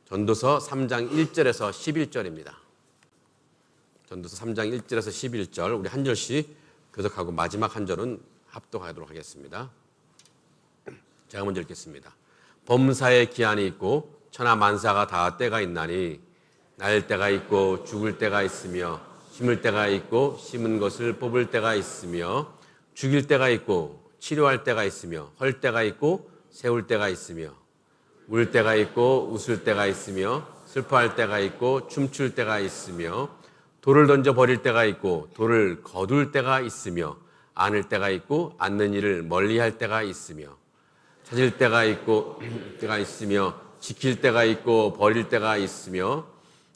전도서 3장 1절에서 11절입니다. 전도서 3장 1절에서 11절 우리 한 절씩 교독하고 마지막 한 절은 합독하도록 하겠습니다. 제가 먼저 읽겠습니다. 범사에 기한이 있고 천하 만사가 다 때가 있나니 날 때가 있고 죽을 때가 있으며 심을 때가 있고 심은 것을 뽑을 때가 있으며 죽일 때가 있고 치료할 때가 있으며 헐 때가 있고 세울 때가 있으며 울 때가 있고 웃을 때가 있으며 슬퍼할 때가 있고 춤출 때가 있으며 돌을 던져 버릴 때가 있고 돌을 거둘 때가 있으며 안을 때가 있고 앉는 일을 멀리할 때가 있으며 찾을 때가 있고 지킬 때가 있고 버릴 때가 있으며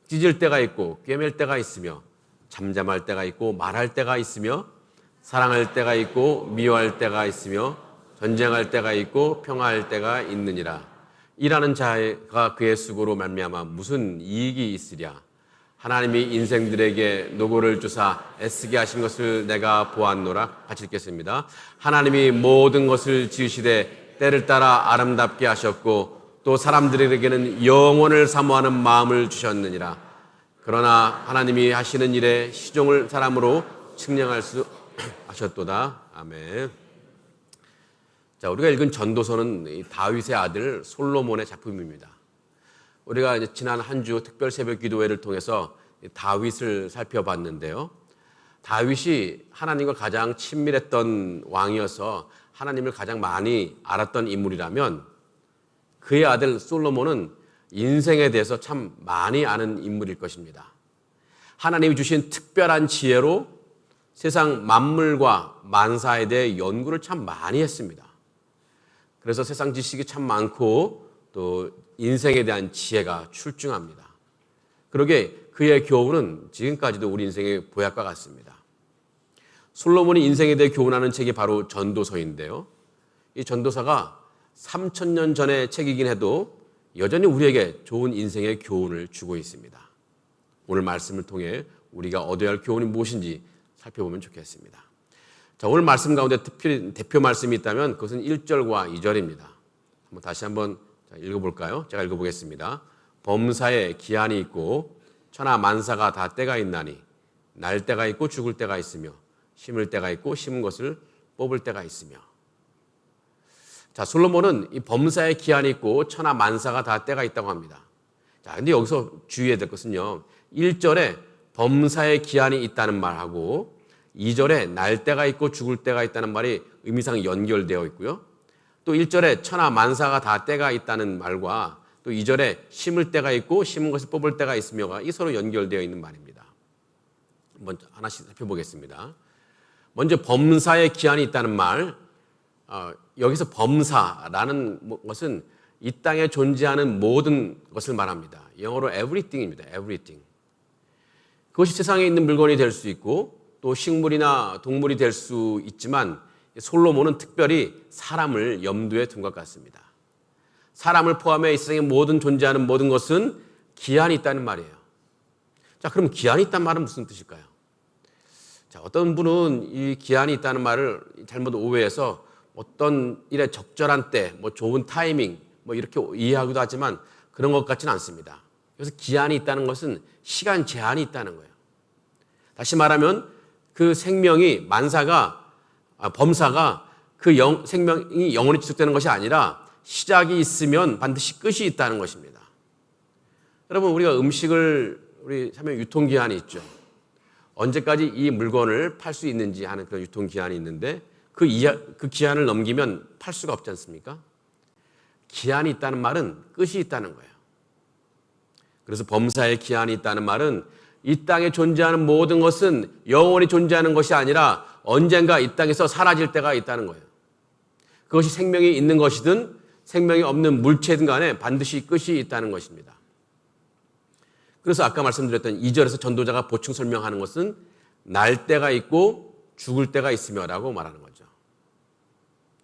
찢을 때가 있고 꿰맬 때가 있으며 잠잠할 때가 있고 말할 때가 있으며 사랑할 때가 있고 미워할 때가 있으며 전쟁할 때가 있고 평화할 때가 있느니라. 일하는 자가 그의 수고로 말미암아 무슨 이익이 있으랴. 하나님이 인생들에게 노고를 주사 애쓰게 하신 것을 내가 보았노라. 같이 읽겠습니다. 하나님이 모든 것을 지으시되 때를 따라 아름답게 하셨고 또 사람들에게는 영원을 사모하는 마음을 주셨느니라. 그러나 하나님이 하시는 일에 시종을 사람으로 측량할 수 하셨도다. 아멘. 자, 우리가 읽은 전도서는 다윗의 아들 솔로몬의 작품입니다. 우리가 이제 지난 한 주 특별 새벽 기도회를 통해서 다윗을 살펴봤는데요. 다윗이 하나님과 가장 친밀했던 왕이어서 하나님을 가장 많이 알았던 인물이라면 그의 아들 솔로몬은 인생에 대해서 참 많이 아는 인물일 것입니다. 하나님이 주신 특별한 지혜로 세상 만물과 만사에 대해 연구를 참 많이 했습니다. 그래서 세상 지식이 참 많고 또 인생에 대한 지혜가 출중합니다. 그러게 그의 교훈은 지금까지도 우리 인생의 보약과 같습니다. 솔로몬이 인생에 대해 교훈하는 책이 바로 전도서인데요. 이 전도서가 3000년 전의 책이긴 해도 여전히 우리에게 좋은 인생의 교훈을 주고 있습니다. 오늘 말씀을 통해 우리가 얻어야 할 교훈이 무엇인지 살펴보면 좋겠습니다. 자, 오늘 말씀 가운데 대표 말씀이 있다면 그것은 1절과 2절입니다. 다시 한번 읽어볼까요? 제가 읽어보겠습니다. 범사에 기한이 있고 천하 만사가 다 때가 있나니 날 때가 있고 죽을 때가 있으며 심을 때가 있고 심은 것을 뽑을 때가 있으며. 자, 솔로몬은 이 범사에 기한이 있고 천하 만사가 다 때가 있다고 합니다. 자, 근데 여기서 주의해야 될 것은요. 1절에 범사에 기한이 있다는 말하고 2절에 날 때가 있고 죽을 때가 있다는 말이 의미상 연결되어 있고요. 또 1절에 천하 만사가 다 때가 있다는 말과 또 2절에 심을 때가 있고 심은 것을 뽑을 때가 있으며가 이 서로 연결되어 있는 말입니다. 한번 하나씩 살펴보겠습니다. 먼저 범사에 기한이 있다는 말, 여기서 범사라는 것은 이 땅에 존재하는 모든 것을 말합니다. 영어로 everything입니다. everything. 그것이 세상에 있는 물건이 될 수 있고 또 식물이나 동물이 될 수 있지만 솔로몬은 특별히 사람을 염두에 둔 것 같습니다. 사람을 포함해 이 세상에 모든 존재하는 모든 것은 기한이 있다는 말이에요. 자, 그럼 기한이 있다는 말은 무슨 뜻일까요? 자, 어떤 분은 이 기한이 있다는 말을 잘못 오해해서 어떤 일에 적절한 때, 좋은 타이밍, 이렇게 이해하기도 하지만 그런 것 같지는 않습니다. 그래서 기한이 있다는 것은 시간 제한이 있다는 거예요. 다시 말하면 그 생명이 범사가 그 생명이 영원히 지속되는 것이 아니라 시작이 있으면 반드시 끝이 있다는 것입니다. 여러분, 우리가 우리 하면 유통기한이 있죠. 언제까지 이 물건을 팔 수 있는지 하는 그런 유통기한이 있는데 그 기한을 넘기면 팔 수가 없지 않습니까? 기한이 있다는 말은 끝이 있다는 거예요. 그래서 범사에 기한이 있다는 말은 이 땅에 존재하는 모든 것은 영원히 존재하는 것이 아니라 언젠가 이 땅에서 사라질 때가 있다는 거예요. 그것이 생명이 있는 것이든 생명이 없는 물체든 간에 반드시 끝이 있다는 것입니다. 그래서 아까 말씀드렸던 2절에서 전도자가 보충 설명하는 것은 날 때가 있고 죽을 때가 있으며 라고 말하는 거죠.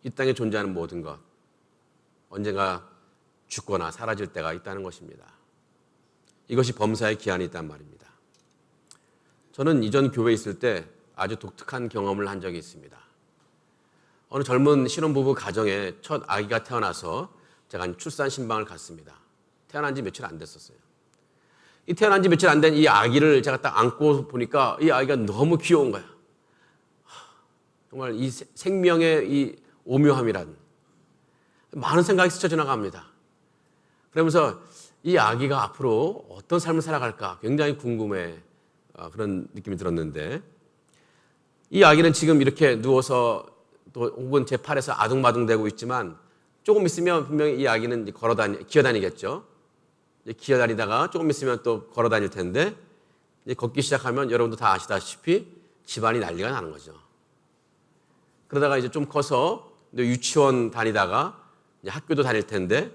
이 땅에 존재하는 모든 것, 언젠가 죽거나 사라질 때가 있다는 것입니다. 이것이 범사의 기한이 있단 말입니다. 저는 이전 교회에 있을 때 아주 독특한 경험을 한 적이 있습니다. 어느 젊은 신혼부부 가정에 첫 아기가 태어나서 제가 출산 신방을 갔습니다. 태어난 지 며칠 안 됐었어요. 이 태어난 지 며칠 안 된 이 아기를 제가 딱 안고 보니까 이 아기가 너무 귀여운 거야. 정말 이 생명의 이 오묘함이란 많은 생각이 스쳐 지나갑니다. 그러면서 이 아기가 앞으로 어떤 삶을 살아갈까 굉장히 궁금해 그런 느낌이 들었는데 이 아기는 지금 이렇게 누워서 또 혹은 제 팔에서 아둥바둥대고 있지만 조금 있으면 분명히 이 아기는 기어다니겠죠. 기어다니다가 조금 있으면 또 걸어다닐 텐데 이제 걷기 시작하면 여러분도 다 아시다시피 집안이 난리가 나는 거죠. 그러다가 이제 좀 커서 유치원 다니다가 이제 학교도 다닐 텐데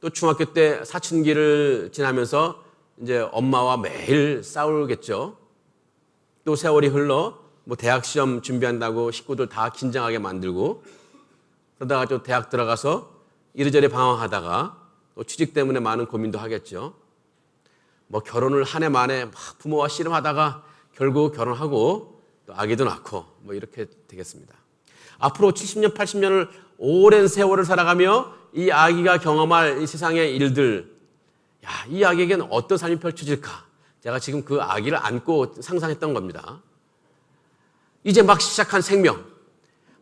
또 중학교 때 사춘기를 지나면서 이제 엄마와 매일 싸우겠죠. 또 세월이 흘러 뭐 대학 시험 준비한다고 식구들 다 긴장하게 만들고 그러다가 또 대학 들어가서 이리저리 방황하다가 또 취직 때문에 많은 고민도 하겠죠. 뭐 결혼을 한 해 만에 막 부모와 씨름하다가 결국 결혼하고 또 아기도 낳고 뭐 이렇게 되겠습니다. 앞으로 70년, 80년을 오랜 세월을 살아가며 이 아기가 경험할 이 세상의 일들, 이 아기에게는 어떤 삶이 펼쳐질까? 제가 지금 그 아기를 안고 상상했던 겁니다. 이제 막 시작한 생명,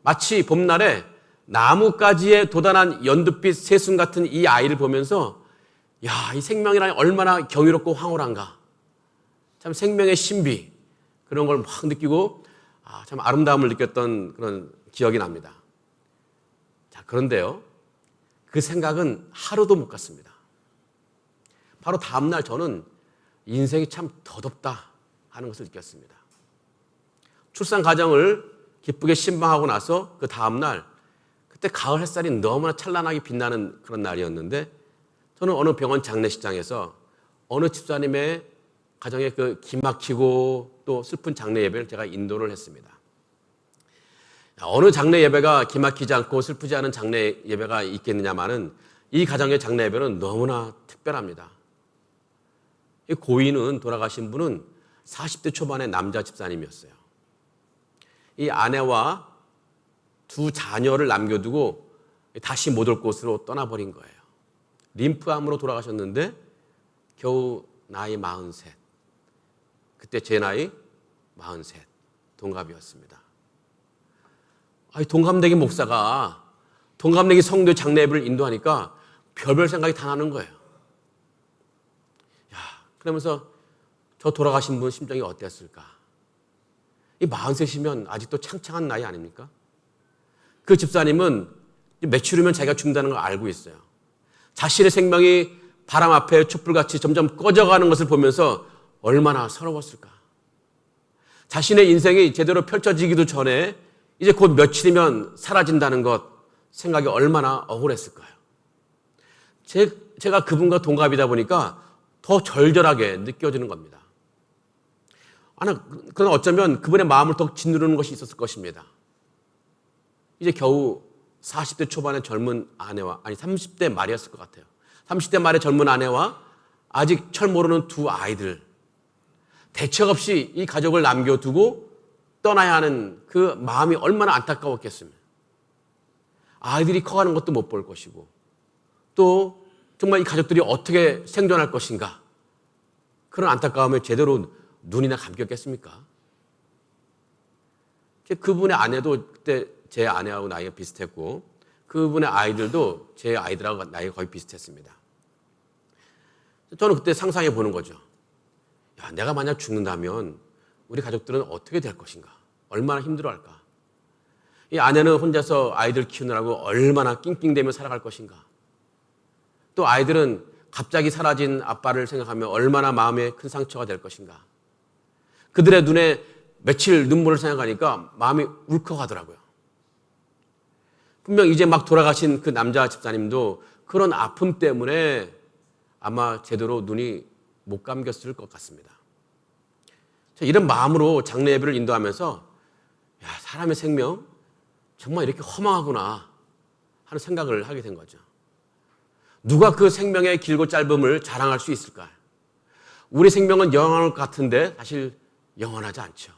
마치 봄날에 나뭇가지에 돋아난 연두빛 새순 같은 이 아이를 보면서 이 생명이라니 얼마나 경이롭고 황홀한가. 참 생명의 신비 그런 걸 막 느끼고 참 아름다움을 느꼈던 그런 기억이 납니다. 자, 그런데요. 그 생각은 하루도 못 갔습니다. 바로 다음날 저는 인생이 참 더덥다 하는 것을 느꼈습니다. 출산 과정을 기쁘게 신방하고 나서 그 다음날 그때 가을 햇살이 너무나 찬란하게 빛나는 그런 날이었는데 저는 어느 병원 장례식장에서 어느 집사님의 가정에 그 기막히고 또 슬픈 장례 예배를 제가 인도를 했습니다. 어느 장례 예배가 기막히지 않고 슬프지 않은 장례 예배가 있겠느냐마는 이 가정의 장례 예배는 너무나 특별합니다. 이 고인은 돌아가신 분은 40대 초반의 남자 집사님이었어요. 이 아내와 두 자녀를 남겨두고 다시 못 올 곳으로 떠나버린 거예요. 림프암으로 돌아가셨는데 겨우 나이 43. 그때 제 나이 43. 동갑이었습니다. 동갑내기 목사가 동갑내기 성도의 장례 예배를 인도하니까 별별 생각이 다 나는 거예요. 그러면서 저 돌아가신 분 심정이 어땠을까? 이 43이면 아직도 창창한 나이 아닙니까? 그 집사님은 며칠 후면 자기가 죽는다는 걸 알고 있어요. 자신의 생명이 바람 앞에 촛불같이 점점 꺼져가는 것을 보면서 얼마나 서러웠을까? 자신의 인생이 제대로 펼쳐지기도 전에 이제 곧 며칠이면 사라진다는 것 생각이 얼마나 억울했을까요? 제가 그분과 동갑이다 보니까 더 절절하게 느껴지는 겁니다. 그러나 어쩌면 그분의 마음을 더 짓누르는 것이 있었을 것입니다. 이제 겨우 40대 초반의 젊은 아내와 30대 말이었을 것 같아요. 30대 말의 젊은 아내와 아직 철 모르는 두 아이들 대책 없이 이 가족을 남겨두고 떠나야 하는 그 마음이 얼마나 안타까웠겠습니까? 아이들이 커가는 것도 못 볼 것이고 또 정말 이 가족들이 어떻게 생존할 것인가 그런 안타까움에 제대로 눈이나 감겼겠습니까? 그분의 아내도 그때 제 아내하고 나이가 비슷했고 그분의 아이들도 제 아이들하고 나이가 거의 비슷했습니다. 저는 그때 상상해 보는 거죠. 내가 만약 죽는다면 우리 가족들은 어떻게 될 것인가? 얼마나 힘들어할까? 이 아내는 혼자서 아이들 키우느라고 얼마나 낑낑대며 살아갈 것인가? 또 아이들은 갑자기 사라진 아빠를 생각하며 얼마나 마음에 큰 상처가 될 것인가? 그들의 눈에 며칠 눈물을 생각하니까 마음이 울컥하더라고요. 분명 이제 막 돌아가신 그 남자 집사님도 그런 아픔 때문에 아마 제대로 눈이 못 감겼을 것 같습니다. 이런 마음으로 장례 예배를 인도하면서 사람의 생명 정말 이렇게 허망하구나 하는 생각을 하게 된 거죠. 누가 그 생명의 길고 짧음을 자랑할 수 있을까요? 우리 생명은 영원할 것 같은데 사실 영원하지 않죠.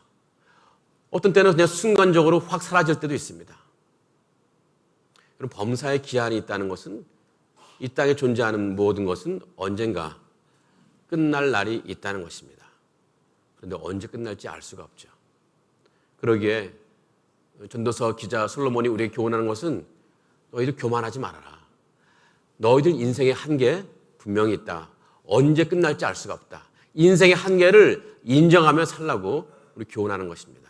어떤 때는 그냥 순간적으로 확 사라질 때도 있습니다. 그럼 범사에 기한이 있다는 것은 이 땅에 존재하는 모든 것은 언젠가 끝날 날이 있다는 것입니다. 그런데 언제 끝날지 알 수가 없죠. 그러기에 전도서 기자 솔로몬이 우리에게 교훈하는 것은 너희들 교만하지 말아라. 너희들 인생의 한계 분명히 있다. 언제 끝날지 알 수가 없다. 인생의 한계를 인정하며 살라고 우리 교훈하는 것입니다.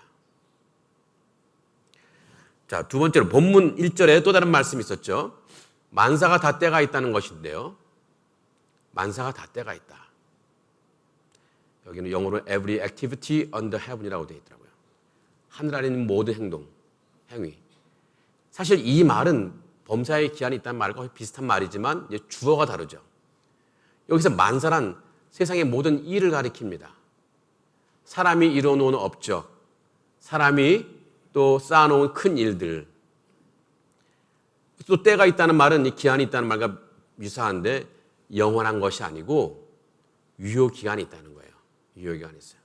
자, 두 번째로 본문 1절에 또 다른 말씀이 있었죠. 만사가 다 때가 있다는 것인데요. 만사가 다 때가 있다. 여기는 영어로 every activity under heaven이라고 되어 있더라고요. 하늘 아래 있는 모든 행위. 사실 이 말은 범사의 기한이 있다는 말과 거의 비슷한 말이지만 이제 주어가 다르죠. 여기서 만사란 세상의 모든 일을 가리킵니다. 사람이 이뤄놓은 업적, 사람이 또 쌓아놓은 큰 일들. 또 때가 있다는 말은 이 기한이 있다는 말과 유사한데 영원한 것이 아니고 유효기간이 있다는 거예요. 유효기간이 있어요.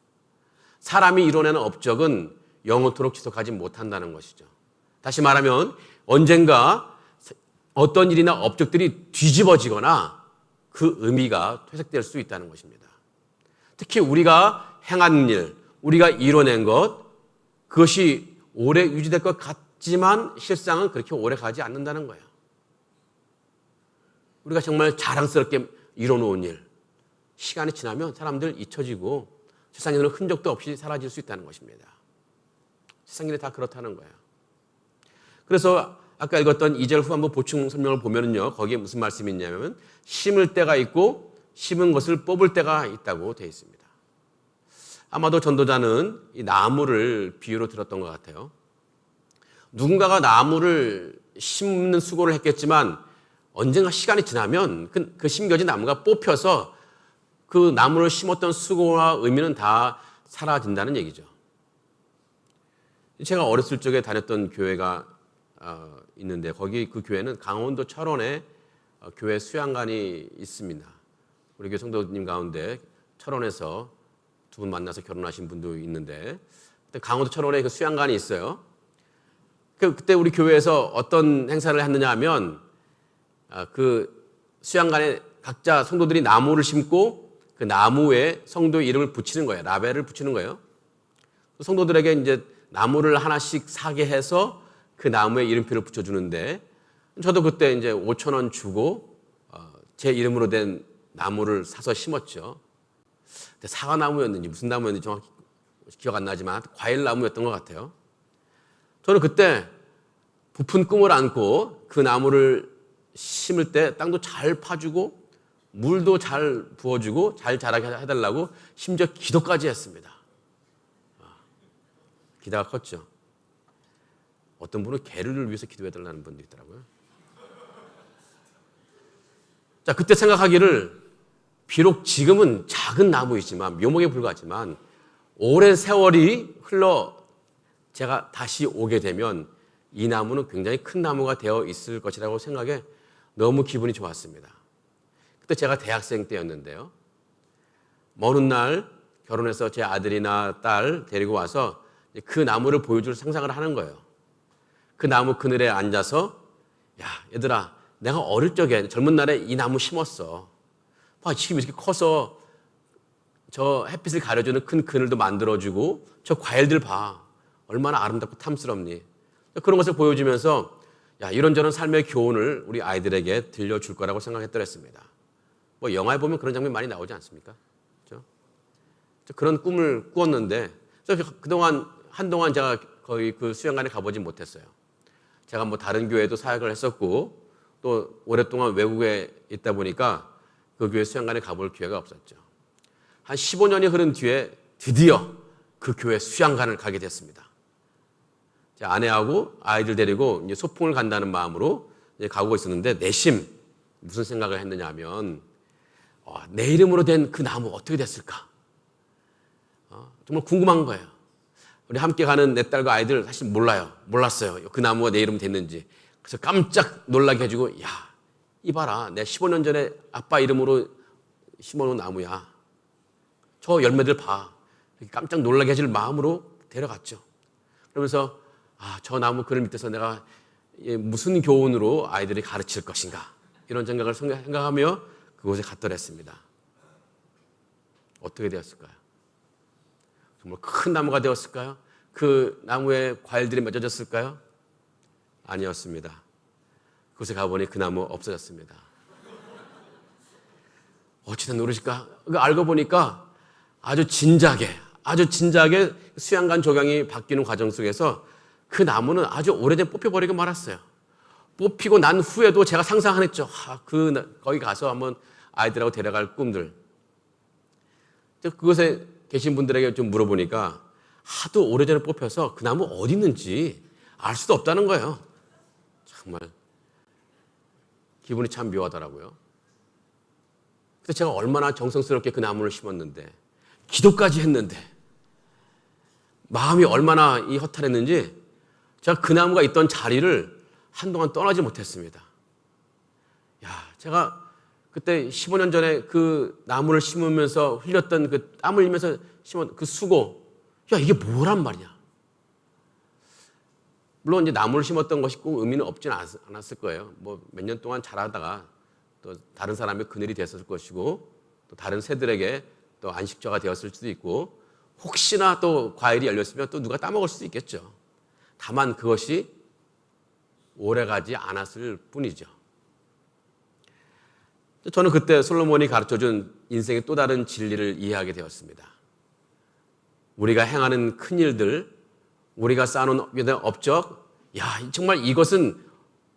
사람이 이뤄내는 업적은 영원토록 지속하지 못한다는 것이죠. 다시 말하면 언젠가 어떤 일이나 업적들이 뒤집어지거나 그 의미가 퇴색될 수 있다는 것입니다. 특히 우리가 행한 일, 우리가 이뤄낸 것, 그것이 오래 유지될 것 같지만 실상은 그렇게 오래 가지 않는다는 거예요. 우리가 정말 자랑스럽게 이뤄놓은 일, 시간이 지나면 사람들 잊혀지고 세상에는 흔적도 없이 사라질 수 있다는 것입니다. 세상 일이 다 그렇다는 거예요. 그래서 아까 읽었던 2절 후반부 보충 설명을 보면은요, 거기에 무슨 말씀이 있냐면 심을 때가 있고 심은 것을 뽑을 때가 있다고 되어 있습니다. 아마도 전도자는 이 나무를 비유로 들었던 것 같아요. 누군가가 나무를 심는 수고를 했겠지만 언젠가 시간이 지나면 그 심겨진 나무가 뽑혀서 그 나무를 심었던 수고와 의미는 다 사라진다는 얘기죠. 제가 어렸을 적에 다녔던 교회가 있는데 거기 그 교회는 강원도 철원에 교회 수양관이 있습니다. 우리 교회 성도님 가운데 철원에서 두 분 만나서 결혼하신 분도 있는데 강원도 철원에 그 수양관이 있어요. 그때 우리 교회에서 어떤 행사를 했느냐 하면 그 수양관에 각자 성도들이 나무를 심고 그 나무에 성도의 이름을 붙이는 거예요. 라벨을 붙이는 거예요. 성도들에게 이제 나무를 하나씩 사게 해서 그 나무에 이름표를 붙여주는데 저도 그때 이제 5,000원 주고 제 이름으로 된 나무를 사서 심었죠. 사과나무였는지 무슨 나무였는지 정확히 기억 안 나지만 과일나무였던 것 같아요. 저는 그때 부푼 꿈을 안고 그 나무를 심을 때 땅도 잘 파주고 물도 잘 부어주고 잘 자라게 해달라고 심지어 기도까지 했습니다. 기대가 컸죠. 어떤 분은 개를 위해서 기도해달라는 분도 있더라고요. 자, 그때 생각하기를 비록 지금은 작은 나무이지만 묘목에 불과하지만 오랜 세월이 흘러 제가 다시 오게 되면 이 나무는 굉장히 큰 나무가 되어 있을 것이라고 생각에 너무 기분이 좋았습니다. 그때 제가 대학생 때였는데요. 먼 훗날 결혼해서 제 아들이나 딸 데리고 와서 그 나무를 보여줄 상상을 하는 거예요. 그 나무 그늘에 앉아서 야 얘들아 내가 어릴 적에 젊은 날에 이 나무 심었어. 봐 지금 이렇게 커서 저 햇빛을 가려주는 큰 그늘도 만들어주고 저 과일들 봐. 얼마나 아름답고 탐스럽니. 그런 것을 보여주면서 야 이런저런 삶의 교훈을 우리 아이들에게 들려줄 거라고 생각했더랬습니다. 뭐 영화에 보면 그런 장면 많이 나오지 않습니까? 그렇죠? 그런 꿈을 꾸었는데 한동안 제가 거의 그 수양관에 가보지 못했어요. 제가 뭐 다른 교회도 사역을 했었고 또 오랫동안 외국에 있다 보니까 그 교회 수양관에 가볼 기회가 없었죠. 한 15년이 흐른 뒤에 드디어 그 교회 수양관을 가게 됐습니다. 제 아내하고 아이들 데리고 이제 소풍을 간다는 마음으로 이제 가고 있었는데 내심 무슨 생각을 했느냐 하면 내 이름으로 된 그 나무 어떻게 됐을까? 정말 궁금한 거예요. 우리 함께 가는 내 딸과 아이들 사실 몰랐어요. 그 나무가 내 이름 됐는지. 그래서 깜짝 놀라게 해주고 야, 이봐라. 내가 15년 전에 아빠 이름으로 심어놓은 나무야. 저 열매들 봐. 깜짝 놀라게 해줄 마음으로 데려갔죠. 그러면서 저 나무 그늘 밑에서 내가 무슨 교훈으로 아이들이 가르칠 것인가. 이런 생각을 생각하며 그곳에 갔더랬습니다. 어떻게 되었을까요? 정말 큰 나무가 되었을까요? 그 나무에 과일들이 맺어졌을까요? 아니었습니다. 그곳에 가보니 그 나무 없어졌습니다. 어찌된 노릇일까? 알고 보니까 아주 진작에 수양간 조경이 바뀌는 과정 속에서 그 나무는 아주 오래전에 뽑혀버리고 말았어요. 뽑히고 난 후에도 제가 상상 안 했죠. 거기 가서 한번 아이들하고 데려갈 꿈들. 그곳에 계신 분들에게 좀 물어보니까 하도 오래전에 뽑혀서 그 나무 어디 있는지 알 수도 없다는 거예요. 정말 기분이 참 묘하더라고요. 그래서 제가 얼마나 정성스럽게 그 나무를 심었는데, 기도까지 했는데, 마음이 얼마나 이 허탈했는지 제가 그 나무가 있던 자리를 한동안 떠나지 못했습니다. 제가 그때 15년 전에 그 나무를 심으면서 흘렸던 그 땀을 흘리면서 심은 그 수고, 이게 뭐란 말이냐. 물론 이제 나무를 심었던 것이 꼭 의미는 없지는 않았을 거예요. 몇 년 동안 자라다가 또 다른 사람의 그늘이 됐을 것이고, 또 다른 새들에게 또 안식처가 되었을 수도 있고, 혹시나 또 과일이 열렸으면 또 누가 따먹을 수도 있겠죠. 다만 그것이 오래가지 않았을 뿐이죠. 저는 그때 솔로몬이 가르쳐준 인생의 또 다른 진리를 이해하게 되었습니다. 우리가 행하는 큰 일들, 우리가 쌓아놓은 업적, 정말 이것은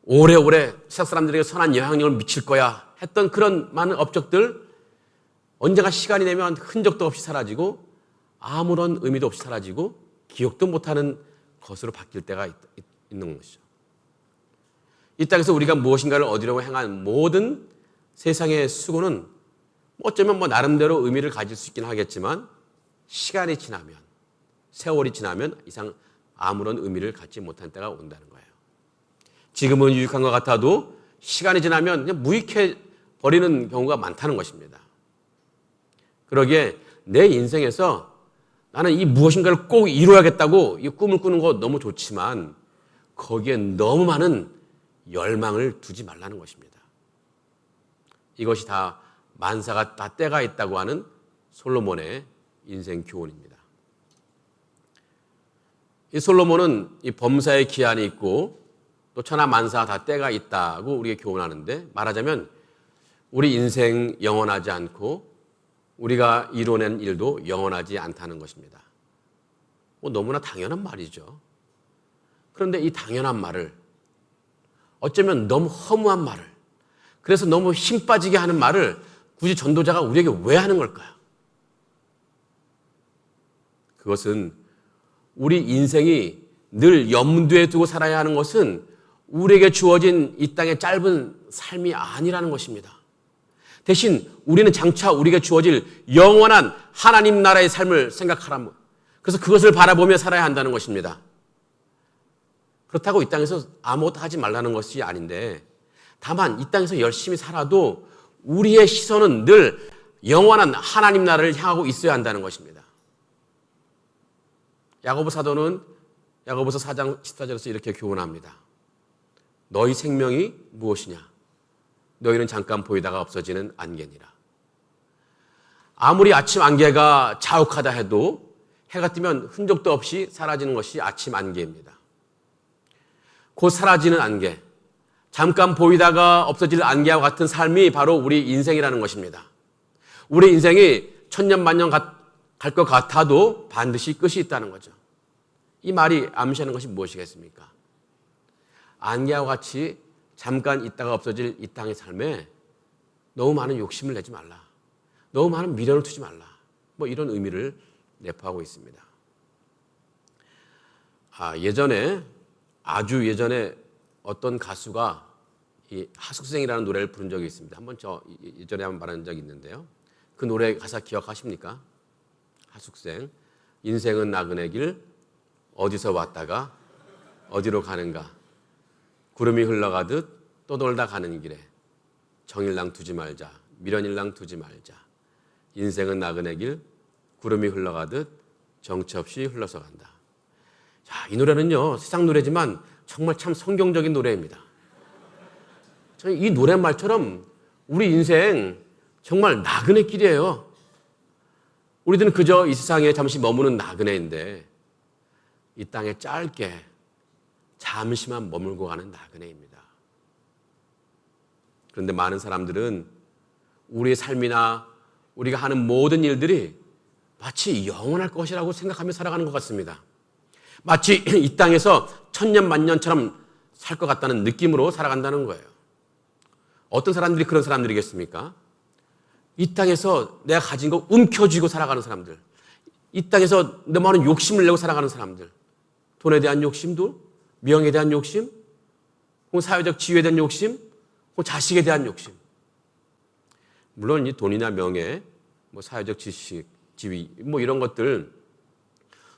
오래오래 세상 사람들에게 선한 영향력을 미칠 거야 했던 그런 많은 업적들, 언젠가 시간이 되면 흔적도 없이 사라지고 아무런 의미도 없이 사라지고 기억도 못하는 것으로 바뀔 때가 있는 것이죠. 이 땅에서 우리가 무엇인가를 얻으려고 행한 모든 세상의 수고는 어쩌면 나름대로 의미를 가질 수 있긴 하겠지만, 시간이 지나면, 세월이 지나면 이상 아무런 의미를 갖지 못한 때가 온다는 거예요. 지금은 유익한 것 같아도 시간이 지나면 그냥 무익해 버리는 경우가 많다는 것입니다. 그러기에 내 인생에서 나는 이 무엇인가를 꼭 이루어야겠다고 이 꿈을 꾸는 거 너무 좋지만 거기에 너무 많은 열망을 두지 말라는 것입니다. 이것이 다 만사가 다 때가 있다고 하는 솔로몬의 인생 교훈입니다. 이 솔로몬은 이 범사의 기한이 있고 또 천하 만사 다 때가 있다고 우리에게 교훈하는데, 말하자면 우리 인생 영원하지 않고 우리가 이뤄낸 일도 영원하지 않다는 것입니다. 너무나 당연한 말이죠. 그런데 이 당연한 말을, 어쩌면 너무 허무한 말을, 그래서 너무 힘 빠지게 하는 말을 굳이 전도자가 우리에게 왜 하는 걸까요? 그것은 우리 인생이 늘 염두에 두고 살아야 하는 것은 우리에게 주어진 이 땅의 짧은 삶이 아니라는 것입니다. 대신 우리는 장차 우리에게 주어질 영원한 하나님 나라의 삶을 생각하라. 그래서 그것을 바라보며 살아야 한다는 것입니다. 그렇다고 이 땅에서 아무것도 하지 말라는 것이 아닌데, 다만 이 땅에서 열심히 살아도 우리의 시선은 늘 영원한 하나님 나라를 향하고 있어야 한다는 것입니다. 야고보 사도는 야고보서 4장 14절에서 이렇게 교훈합니다. 너희 생명이 무엇이냐? 너희는 잠깐 보이다가 없어지는 안개니라. 아무리 아침 안개가 자욱하다 해도 해가 뜨면 흔적도 없이 사라지는 것이 아침 안개입니다. 곧 사라지는 안개, 잠깐 보이다가 없어질 안개와 같은 삶이 바로 우리 인생이라는 것입니다. 우리 인생이 천년 만년 갈 것 같아도 반드시 끝이 있다는 거죠. 이 말이 암시하는 것이 무엇이겠습니까? 안개와 같이 잠깐 있다가 없어질 이 땅의 삶에 너무 많은 욕심을 내지 말라. 너무 많은 미련을 두지 말라. 이런 의미를 내포하고 있습니다. 아주 예전에 어떤 가수가 이 하숙생이라는 노래를 부른 적이 있습니다. 예전에 한번 말한 적이 있는데요. 그 노래 가사 기억하십니까? 하숙생, 인생은 나그네 길, 어디서 왔다가 어디로 가는가, 구름이 흘러가듯 떠돌다 가는 길에 정일랑 두지 말자, 미련일랑 두지 말자, 인생은 나그네 길, 구름이 흘러가듯 정처 없이 흘러서 간다. 자, 이 노래는요, 세상 노래지만 정말 참 성경적인 노래입니다. 이 노랫말처럼 우리 인생 정말 나그네 길이에요. 우리들은 그저 이 세상에 잠시 머무는 나그네인데 이 땅에 짧게 잠시만 머물고 가는 나그네입니다. 그런데 많은 사람들은 우리의 삶이나 우리가 하는 모든 일들이 마치 영원할 것이라고 생각하며 살아가는 것 같습니다. 마치 이 땅에서 천년 만년처럼 살 것 같다는 느낌으로 살아간다는 거예요. 어떤 사람들이 그런 사람들이겠습니까? 이 땅에서 내가 가진 거 움켜쥐고 살아가는 사람들, 이 땅에서 내 많은 욕심을 내고 살아가는 사람들, 돈에 대한 욕심도, 명예에 대한 욕심, 혹은 사회적 지위에 대한 욕심, 혹은 자식에 대한 욕심. 물론 이 돈이나 명예, 사회적 지식, 지위, 이런 것들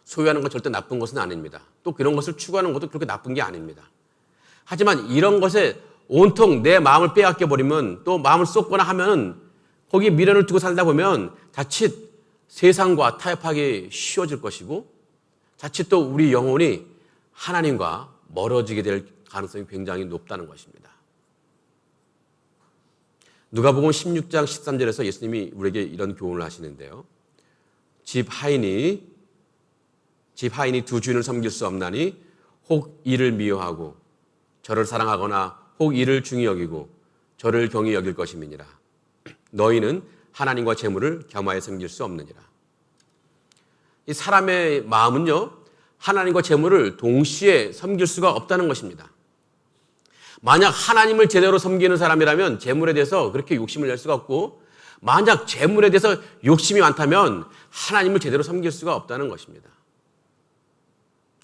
소유하는 건 절대 나쁜 것은 아닙니다. 또 그런 것을 추구하는 것도 그렇게 나쁜 게 아닙니다. 하지만 이런 것에 온통 내 마음을 빼앗겨 버리면, 또 마음을 쏟거나 하면 거기에 미련을 두고 살다 보면 자칫 세상과 타협하기 쉬워질 것이고, 자칫 또 우리 영혼이 하나님과 멀어지게 될 가능성이 굉장히 높다는 것입니다. 누가복음 16장 13절에서 예수님이 우리에게 이런 교훈을 하시는데요. 집 하인이 두 주인을 섬길 수 없나니 혹 이를 미워하고 저를 사랑하거나 혹 이를 중히 여기고 저를 경히 여길 것임이니라. 너희는 하나님과 재물을 겸하여 섬길 수 없느니라. 이 사람의 마음은요, 하나님과 재물을 동시에 섬길 수가 없다는 것입니다. 만약 하나님을 제대로 섬기는 사람이라면 재물에 대해서 그렇게 욕심을 낼 수가 없고, 만약 재물에 대해서 욕심이 많다면 하나님을 제대로 섬길 수가 없다는 것입니다.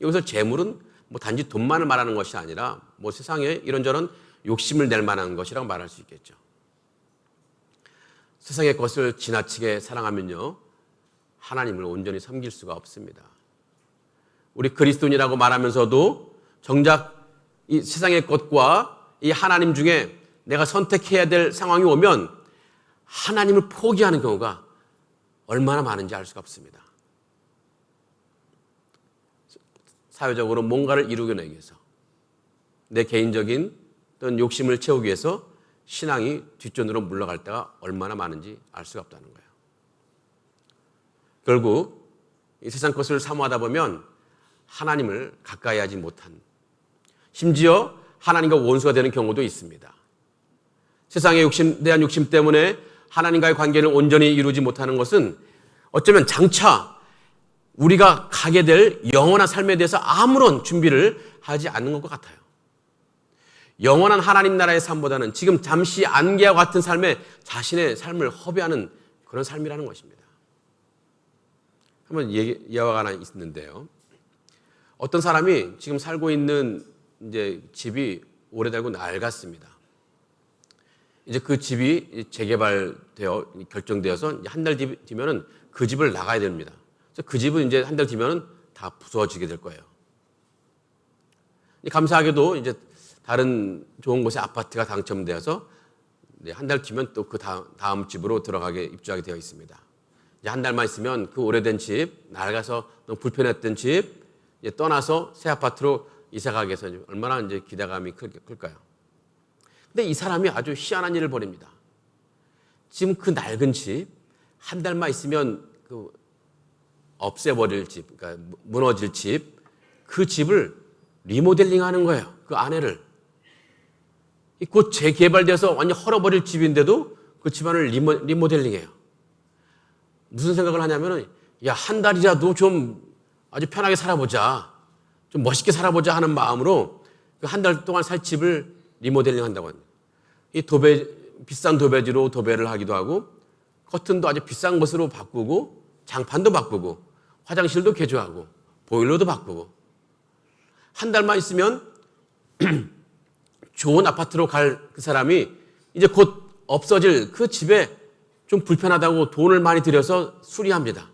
여기서 재물은 단지 돈만을 말하는 것이 아니라 세상에 이런저런 욕심을 낼 만한 것이라고 말할 수 있겠죠. 세상의 것을 지나치게 사랑하면요, 하나님을 온전히 섬길 수가 없습니다. 우리 그리스도인이라고 말하면서도 정작 이 세상의 것과 이 하나님 중에 내가 선택해야 될 상황이 오면 하나님을 포기하는 경우가 얼마나 많은지 알 수가 없습니다. 사회적으로 뭔가를 이루기 위해서, 내 개인적인 어떤 욕심을 채우기 위해서 신앙이 뒷전으로 물러갈 때가 얼마나 많은지 알 수가 없다는 거예요. 결국 이 세상 것을 사모하다 보면 하나님을 가까이 하지 못한, 심지어 하나님과 원수가 되는 경우도 있습니다. 세상의 대한 욕심 때문에 하나님과의 관계를 온전히 이루지 못하는 것은 어쩌면 장차 우리가 가게 될 영원한 삶에 대해서 아무런 준비를 하지 않는 것 같아요. 영원한 하나님 나라의 삶보다는 지금 잠시 안개와 같은 삶에 자신의 삶을 허비하는 그런 삶이라는 것입니다. 한번 예화가 하나 있는데요. 어떤 사람이 지금 살고 있는 집이 오래되고 낡았습니다. 이제 그 집이 재개발되어 결정되어서 한 달 뒤면은 그 집을 나가야 됩니다. 그 집은 이제 한 달 뒤면은 다 부서지게 될 거예요. 감사하게도 이제 다른 좋은 곳에 아파트가 당첨되어서 한 달 뒤면 또 그 다음 집으로 입주하게 되어 있습니다. 이제 한 달만 있으면 그 오래된 집, 낡아서 너무 불편했던 집 떠나서 새 아파트로 이사가게 해서 얼마나 이제 기대감이 클까요? 근데 이 사람이 아주 희한한 일을 벌입니다. 지금 그 낡은 집, 한 달만 있으면 그 없애버릴 집, 그러니까 무너질 집, 그 집을 리모델링 하는 거예요. 그 안에를. 곧 재개발돼서 완전 헐어버릴 집인데도 그 집안을 리모델링해요. 무슨 생각을 하냐면은, 한 달이라도 좀 아주 편하게 살아보자, 좀 멋있게 살아보자 하는 마음으로 그 한 달 동안 살 집을 리모델링 한다고 합니다. 비싼 도배지로 도배를 하기도 하고, 커튼도 아주 비싼 것으로 바꾸고, 장판도 바꾸고, 화장실도 개조하고, 보일러도 바꾸고. 한 달만 있으면 좋은 아파트로 갈 그 사람이 이제 곧 없어질 그 집에 좀 불편하다고 돈을 많이 들여서 수리합니다.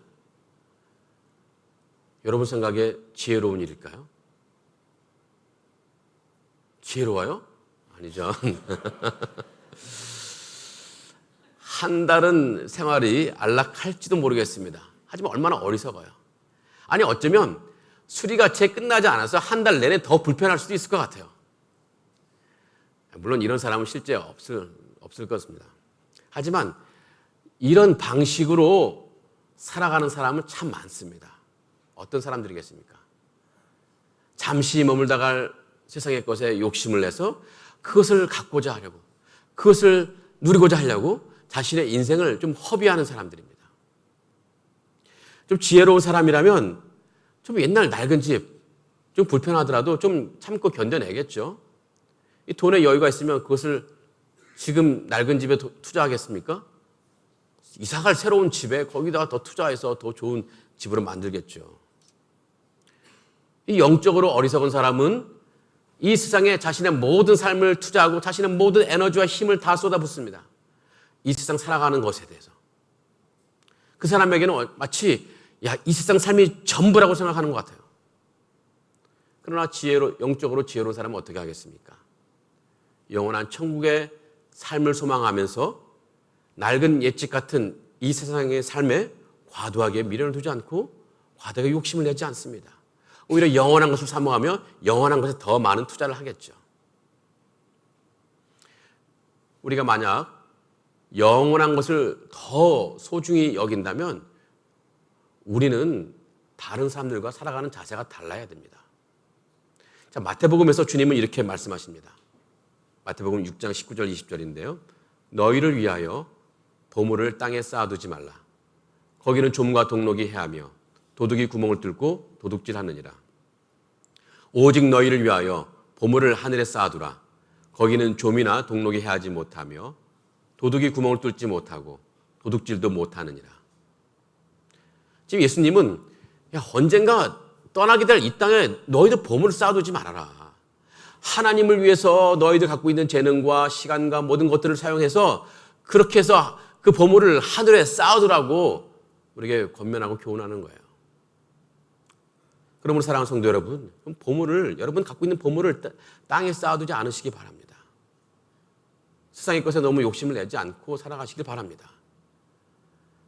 여러분 생각에 지혜로운 일일까요? 지혜로워요? 아니죠. 한 달은 생활이 안락할지도 모르겠습니다. 하지만 얼마나 어리석어요. 아니 어쩌면 수리가 채 끝나지 않아서 한 달 내내 더 불편할 수도 있을 것 같아요. 물론 이런 사람은 실제 없을 것입니다. 하지만 이런 방식으로 살아가는 사람은 참 많습니다. 어떤 사람들이겠습니까? 잠시 머물다가 세상의 것에 욕심을 내서 그것을 갖고자 하려고, 그것을 누리고자 하려고 자신의 인생을 좀 허비하는 사람들입니다. 좀 지혜로운 사람이라면 좀 옛날 낡은 집, 좀 불편하더라도 좀 참고 견뎌내겠죠. 이 돈에 여유가 있으면 그것을 지금 낡은 집에 투자하겠습니까? 이사갈 새로운 집에 거기다가 더 투자해서 더 좋은 집으로 만들겠죠. 이 영적으로 어리석은 사람은 이 세상에 자신의 모든 삶을 투자하고 자신의 모든 에너지와 힘을 다 쏟아붓습니다. 이 세상 살아가는 것에 대해서. 그 사람에게는 마치 이 세상 삶이 전부라고 생각하는 것 같아요. 그러나 영적으로 지혜로운 사람은 어떻게 하겠습니까? 영원한 천국의 삶을 소망하면서 낡은 옛집 같은 이 세상의 삶에 과도하게 미련을 두지 않고 과도하게 욕심을 내지 않습니다. 오히려 영원한 것을 사모하며 영원한 것에 더 많은 투자를 하겠죠. 우리가 만약 영원한 것을 더 소중히 여긴다면 우리는 다른 사람들과 살아가는 자세가 달라야 됩니다. 자, 마태복음에서 주님은 이렇게 말씀하십니다. 마태복음 6장 19절 20절인데요. 너희를 위하여 보물을 땅에 쌓아두지 말라. 거기는 좀과 동록이 해하며 도둑이 구멍을 뚫고 도둑질하느니라. 오직 너희를 위하여 보물을 하늘에 쌓아두라. 거기는 좀이나 동록이 해하지 못하며 도둑이 구멍을 뚫지 못하고 도둑질도 못하느니라. 지금 예수님은 언젠가 떠나게 될 이 땅에 너희들 보물을 쌓아두지 말아라. 하나님을 위해서 너희들 갖고 있는 재능과 시간과 모든 것들을 사용해서 그렇게 해서 그 보물을 하늘에 쌓아두라고 우리에게 권면하고 교훈하는 거예요. 그러므로 사랑하는 성도 여러분, 여러분 갖고 있는 보물을 땅에 쌓아두지 않으시기 바랍니다. 세상의 것에 너무 욕심을 내지 않고 살아가시길 바랍니다.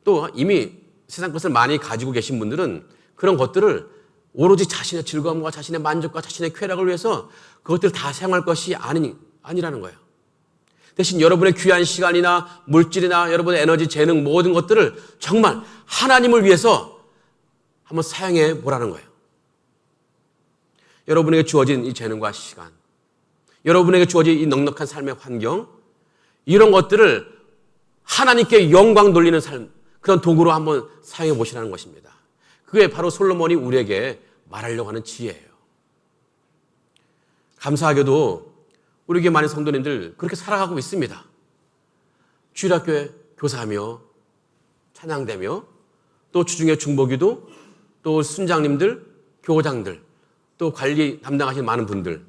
또 이미 세상 것을 많이 가지고 계신 분들은 그런 것들을 오로지 자신의 즐거움과 자신의 만족과 자신의 쾌락을 위해서 그것들을 다 사용할 것이 아니라는 거예요. 대신 여러분의 귀한 시간이나 물질이나 여러분의 에너지, 재능 모든 것들을 정말 하나님을 위해서 한번 사용해 보라는 거예요. 여러분에게 주어진 이 재능과 시간, 여러분에게 주어진 이 넉넉한 삶의 환경, 이런 것들을 하나님께 영광 돌리는 삶, 그런 도구로 한번 사용해 보시라는 것입니다. 그게 바로 솔로몬이 우리에게 말하려고 하는 지혜예요. 감사하게도 우리 교회 많은 성도님들 그렇게 살아가고 있습니다. 주일학교에 교사하며 찬양대며 또 주중에 중보기도 또 순장님들, 교장들 또 관리 담당하시는 많은 분들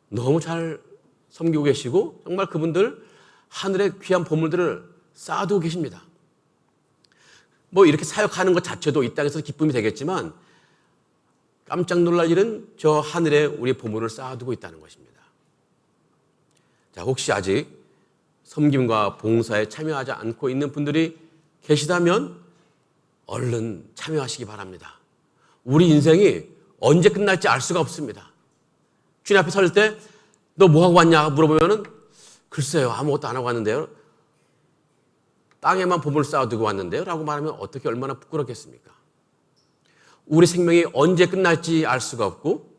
너무 잘 섬기고 계시고 정말 그분들 하늘의 귀한 보물들을 쌓아두고 계십니다. 이렇게 사역하는 것 자체도 이 땅에서 기쁨이 되겠지만 깜짝 놀랄 일은 저 하늘에 우리의 보물을 쌓아두고 있다는 것입니다. 자, 혹시 아직 섬김과 봉사에 참여하지 않고 있는 분들이 계시다면 얼른 참여하시기 바랍니다. 우리 인생이 언제 끝날지 알 수가 없습니다. 주님 앞에 설 때 너 뭐하고 왔냐 물어보면은 글쎄요, 아무것도 안 하고 왔는데요. 땅에만 보물을 쌓아두고 왔는데요. 라고 말하면 어떻게 얼마나 부끄럽겠습니까? 우리 생명이 언제 끝날지 알 수가 없고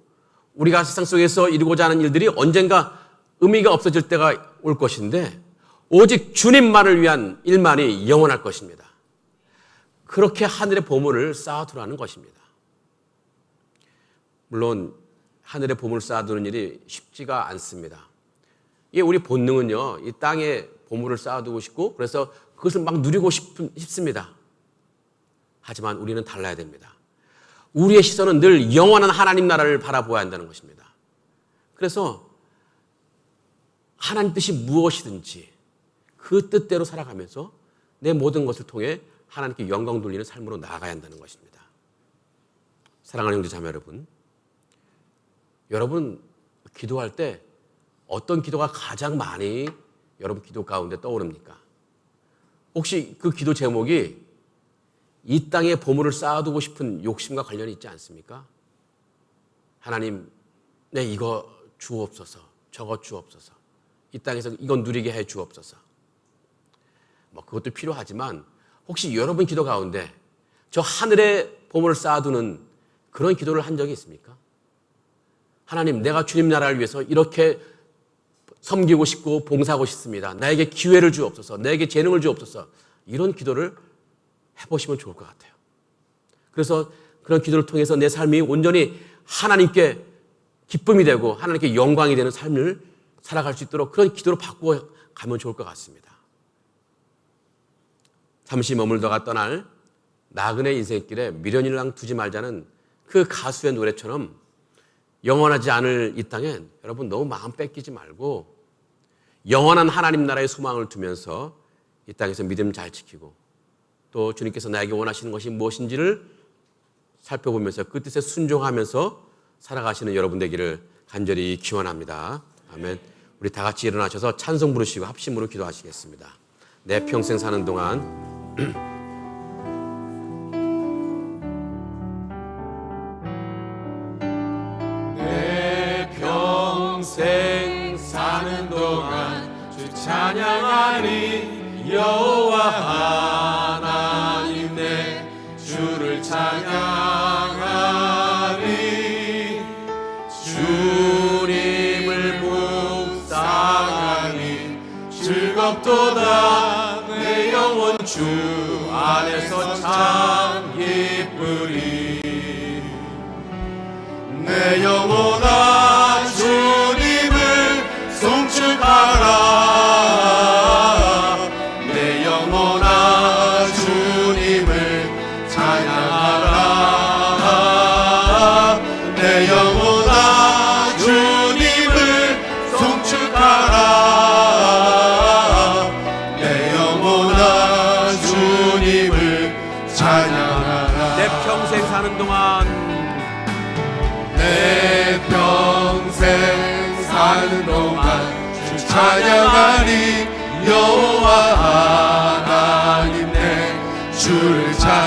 우리가 세상 속에서 이루고자 하는 일들이 언젠가 의미가 없어질 때가 올 것인데 오직 주님만을 위한 일만이 영원할 것입니다. 그렇게 하늘의 보물을 쌓아두라는 것입니다. 물론 하늘의 보물을 쌓아두는 일이 쉽지가 않습니다. 이게 우리 본능은요, 이 땅에 보물을 쌓아두고 싶고 그래서 그것을 막 누리고 싶습니다. 하지만 우리는 달라야 됩니다. 우리의 시선은 늘 영원한 하나님 나라를 바라보아야 한다는 것입니다. 그래서 하나님 뜻이 무엇이든지 그 뜻대로 살아가면서 내 모든 것을 통해 하나님께 영광 돌리는 삶으로 나아가야 한다는 것입니다. 사랑하는 형제 자매 여러분 기도할 때 어떤 기도가 가장 많이 여러분 기도 가운데 떠오릅니까? 혹시 그 기도 제목이 이 땅에 보물을 쌓아두고 싶은 욕심과 관련이 있지 않습니까? 하나님, 내 이거 주옵소서, 저거 주옵소서. 이 땅에서 이건 누리게 해 주옵소서. 뭐 그것도 필요하지만 혹시 여러분 기도 가운데 저 하늘에 보물을 쌓아두는 그런 기도를 한 적이 있습니까? 하나님, 내가 주님 나라를 위해서 이렇게 섬기고 싶고 봉사하고 싶습니다. 나에게 기회를 주옵소서. 나에게 재능을 주옵소서. 이런 기도를 해보시면 좋을 것 같아요. 그래서 그런 기도를 통해서 내 삶이 온전히 하나님께 기쁨이 되고 하나님께 영광이 되는 삶을 살아갈 수 있도록 그런 기도로 바꾸어 가면 좋을 것 같습니다. 잠시 머물다가 떠날 나그네 인생길에 미련이랑 두지 말자는 그 가수의 노래처럼 영원하지 않을 이 땅엔 여러분 너무 마음 뺏기지 말고 영원한 하나님 나라의 소망을 두면서 이 땅에서 믿음 잘 지키고 또 주님께서 나에게 원하시는 것이 무엇인지를 살펴보면서 그 뜻에 순종하면서 살아가시는 여러분 되기를 간절히 기원합니다. 아멘. 우리 다 같이 일어나셔서 찬송 부르시고 합심으로 기도하시겠습니다. 내 평생 사는 동안 내 평생 사는 동안 주 찬양하리 여호와 하나님 내 주를 찬양하리 주님을 묵상하니 즐겁도다 내 영혼 주 안에서 참 기쁘리 내 영혼아 주님을 송축하라 내 영혼아 주님을 찬양하라 내 영혼아 주님을 송축하라 내 영혼아 주님을 찬양하라 내 평생 사는 동안 내 평생 사는 동안 주 찬양하리 여호와 하나님 내 주를 찬양하리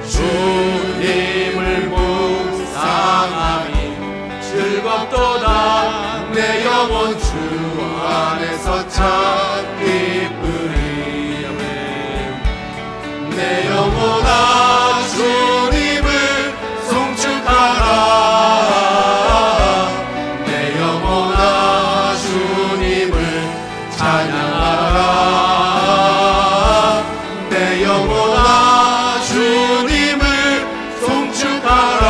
주님을 묵상하니 즐겁도다 내 영혼 주 안에서 참 기쁘리 내 영혼아 주님을 송축하라 내 영혼아 주님을 찬양하라 내 영혼아 주님을 송축하라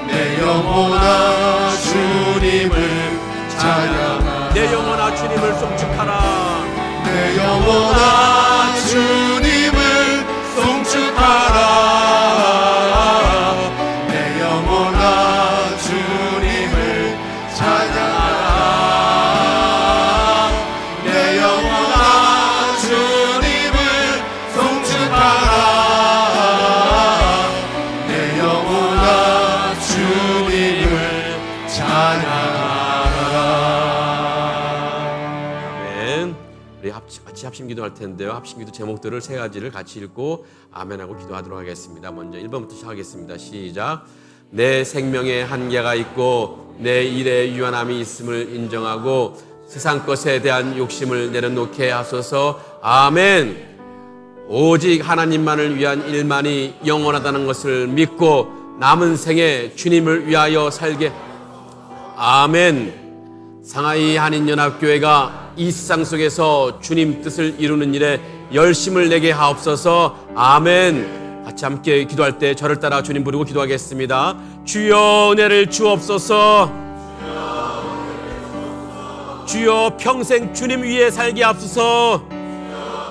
내 영혼아 주님을 찬양하라 내 영혼아 주님을 송축하라 내 영혼아 주님을 송축하라 내 영혼아 주님을 찬양하라 내 영혼아 주님을 송축하라 내 영혼아 주님을 찬양하라 아멘. 우리 같이 합심 기도할 텐데요. 합심 기도 제목들을 세 가지를 같이 읽고 아멘하고 기도하도록 하겠습니다. 먼저 1번부터 시작하겠습니다. 시작. 내 생명에 한계가 있고 내 일에 유한함이 있음을 인정하고 세상 것에 대한 욕심을 내려놓게 하소서. 아멘. 오직 하나님만을 위한 일만이 영원하다는 것을 믿고 남은 생에 주님을 위하여 살게. 아멘. 상하이 한인연합교회가 이 세상 속에서 주님 뜻을 이루는 일에 열심을 내게 하옵소서. 아멘. 같이 함께 기도할 때 저를 따라 주님 부르고 기도하겠습니다. 주여 은혜를 주옵소서. 주여 평생 주님 위에 살게 하옵소서.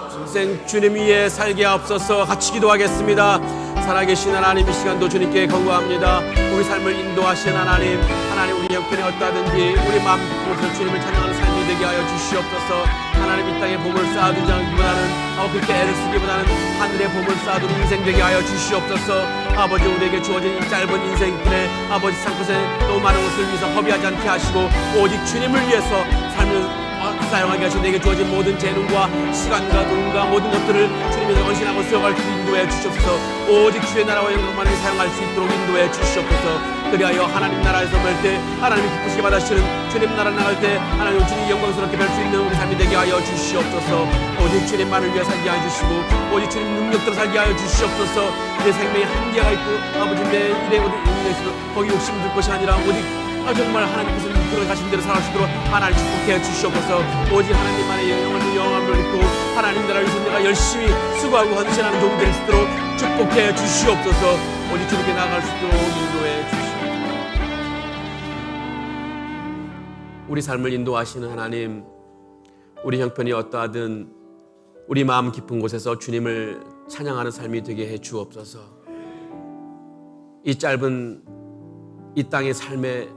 평생 주님 위에 살게 하옵소서. 같이 기도하겠습니다. 살아계신 하나님, 이 시간도 주님께 건고합니다. 우리 삶을 인도하시는 하나님, 하나님 우리 형편에 어떠하든지 우리 마음 깊은 주님을 찬양하는 삶이 되게 하여 주시옵소서. 하나님 이 땅에 보물 쌓아두지 않기보다는 그렇게 애를 쓰기보다는 하늘에 보물 쌓아두는 인생 되게 하여 주시옵소서. 아버지, 우리에게 주어진 이 짧은 인생길에 아버지 산끝에 너무 많은 것을 위해서 허비하지 않게 하시고 오직 주님을 위해서 삶을 사용하게 하시고 내게 주어진 모든 재능과 시간과 돈과 모든 것들을 주님의 헌신하고 쓰여갈 수 인도해 주시옵소서. 오직 주의 나라와 영광만을 사용할 수 있도록 인도해 주시옵소서. 그리하여 하나님 나라에서 뵐 때 하나님이 기쁘시게 받으시는 주님 나라 나갈 때 하나님 주님 영광스럽게 뵐 수 있는 우리 삶이 되게 하여 주시옵소서. 오직 주님만을 위해 살게 하여 주시고 오직 주님 능력대로 살게 하여 주시옵소서. 내 생명에 한계가 있고 아버지 내 일에 거기 욕심 들 것이 아니라 오직 정말 하나님께서 이끌어 가신 대로 살아갈 수 있도록 하나님 축복해 주시옵소서. 오직 하나님만의 영광을 믿고 하나님 나라를 위해서 내가 열심히 수고하고 헌신하는 종이 될 수 있도록 축복해 주시옵소서. 오직 주님께 나아갈 수 있도록 인도해 주시옵소서. 우리 삶을 인도하시는 하나님, 우리 형편이 어떠하든 우리 마음 깊은 곳에서 주님을 찬양하는 삶이 되게 해 주옵소서. 이 짧은 이 땅의 삶에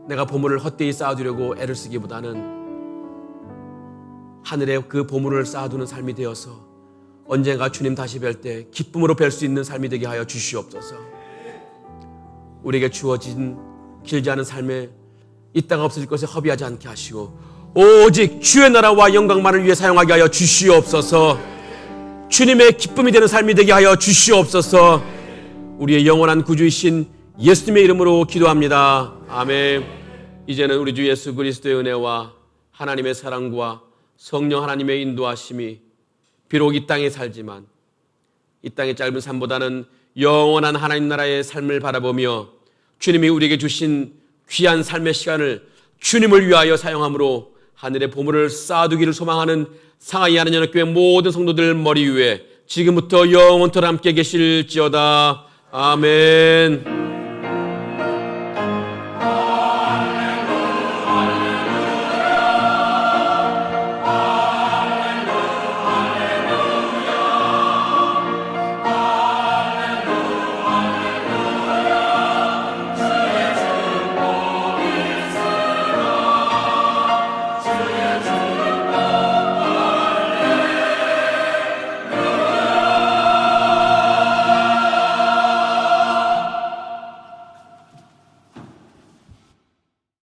내가 보물을 헛되이 쌓아두려고 애를 쓰기보다는 하늘에 그 보물을 쌓아두는 삶이 되어서 언젠가 주님 다시 뵐 때 기쁨으로 뵐 수 있는 삶이 되게 하여 주시옵소서. 우리에게 주어진 길지 않은 삶에 있다가 없어질 것에 허비하지 않게 하시고 오직 주의 나라와 영광만을 위해 사용하게 하여 주시옵소서. 주님의 기쁨이 되는 삶이 되게 하여 주시옵소서. 우리의 영원한 구주이신 예수님의 이름으로 기도합니다. 아멘. 이제는 우리 주 예수 그리스도의 은혜와 하나님의 사랑과 성령 하나님의 인도하심이 비록 이 땅에 살지만 이 땅의 짧은 삶보다는 영원한 하나님 나라의 삶을 바라보며 주님이 우리에게 주신 귀한 삶의 시간을 주님을 위하여 사용함으로 하늘의 보물을 쌓아두기를 소망하는 상하이 하나님교회 모든 성도들 머리 위에 지금부터 영원토록 함께 계실지어다. 아멘.